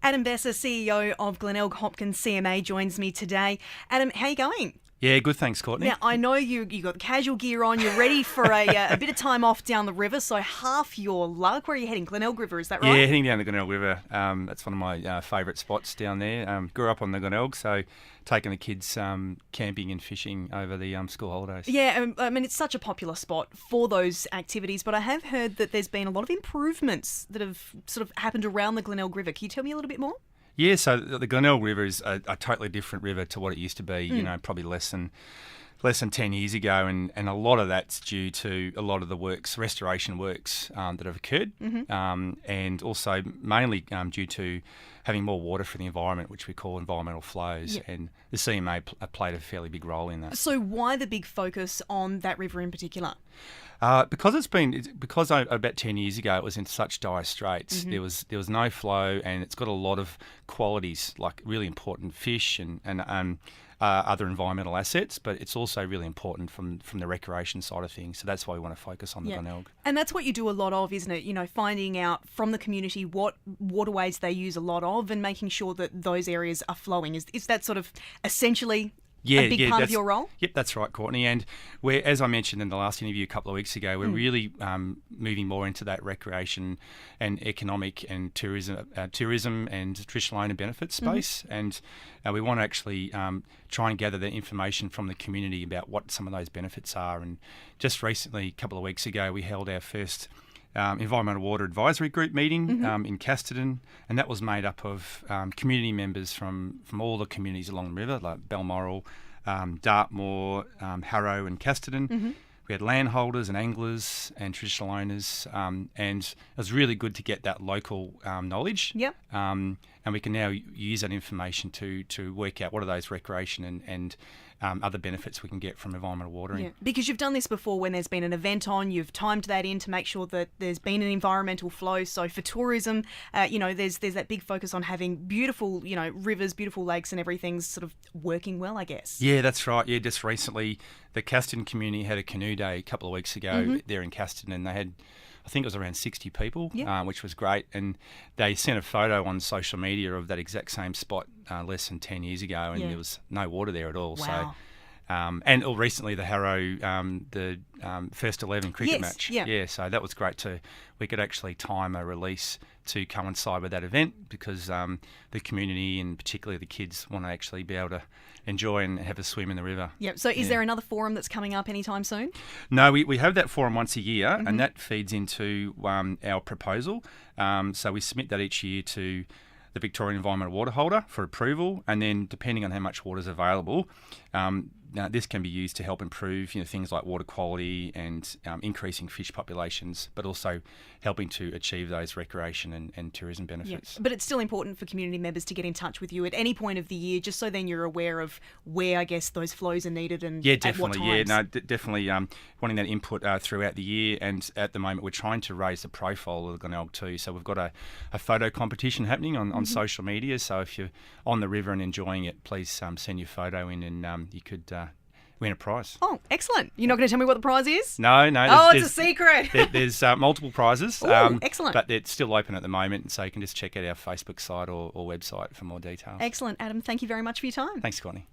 Adam Besser, CEO of Glenelg Hopkins CMA, joins me today. Adam, how are you going? Yeah, good, thanks, Courtney. Now, I know you got the casual gear on. You're ready for a bit of time off down the river, so half your luck. Where are you heading? Glenelg River, is that right? Yeah, heading down the Glenelg River. That's one of my favourite spots down there. Grew up on the Glenelg, so taking the kids camping and fishing over the school holidays. Yeah, I mean, it's such a popular spot for those activities, but I have heard that there's been a lot of improvements that have sort of happened around the Glenelg River. Can you tell me a little bit more? Yeah, so the Glenelg River is a totally different river to what it used to be, you know, probably less than 10 years ago, and a lot of that's due to a lot of the restoration works that have occurred, and also mainly due to having more water for the environment, which we call environmental flows, and the CMA played a fairly big role in that. So why the big focus on that river in particular? Because about 10 years ago it was in such dire straits. There was no flow, and it's got a lot of qualities like really important fish and other environmental assets, but it's also really important from the recreation side of things. So that's why we want to focus on the Glenelg. And that's what you do a lot of, isn't it? You know, finding out from the community what waterways they use a lot of and making sure that those areas are flowing. Is that sort of essentially a big part of your role? Yep, that's right, Courtney. And we're, as I mentioned in the last interview a couple of weeks ago, we're really moving more into that recreation and economic and tourism and traditional owner benefit space. And we want to actually try and gather the information from the community about what some of those benefits are. And just recently, a couple of weeks ago, we held our first Environmental Water Advisory Group meeting in Casterton, and that was made up of community members from all the communities along the river, like Balmoral, Dartmoor, Harrow and Casterton. We had landholders and anglers and traditional owners, and it was really good to get that local knowledge. Yep. And we can now use that information to work out what are those recreation and other benefits we can get from environmental watering. Yeah, because you've done this before when there's been an event on, you've timed that in to make sure that there's been an environmental flow. So for tourism, there's that big focus on having beautiful, rivers, beautiful lakes and everything's sort of working well, I guess. Yeah, that's right. Yeah, just recently the Casterton community had a canoe day a couple of weeks ago there in Casterton, and they had, I think it was around 60 people, which was great. And they sent a photo on social media of that exact same spot less than 10 years ago, and there was no water there at all. Wow. So, and recently the Harrow, the first 11 cricket match. Yeah. So that was great we could actually time a release to coincide with that event because the community and particularly the kids want to actually be able to enjoy and have a swim in the river. Yeah. So is there another forum that's coming up anytime soon? No, we have that forum once a year, and that feeds into our proposal. So we submit that each year to the Victorian Environmental Water Holder for approval, and then depending on how much water is available, this can be used to help improve things like water quality and increasing fish populations, but also helping to achieve those recreation and tourism benefits. Yeah. But it's still important for community members to get in touch with you at any point of the year, just so then you're aware of where, I guess, those flows are needed and at what times. Definitely wanting that input throughout the year. And at the moment, we're trying to raise the profile of the Glenelg too. So we've got a photo competition happening on social media. So if you're on the river and enjoying it, please send your photo in, and you could win a prize. Oh, excellent. You're not going to tell me what the prize is? No. It's a secret. There's multiple prizes. Oh, excellent. But it's still open at the moment, so you can just check out our Facebook site or website for more details. Excellent. Adam, thank you very much for your time. Thanks, Connie.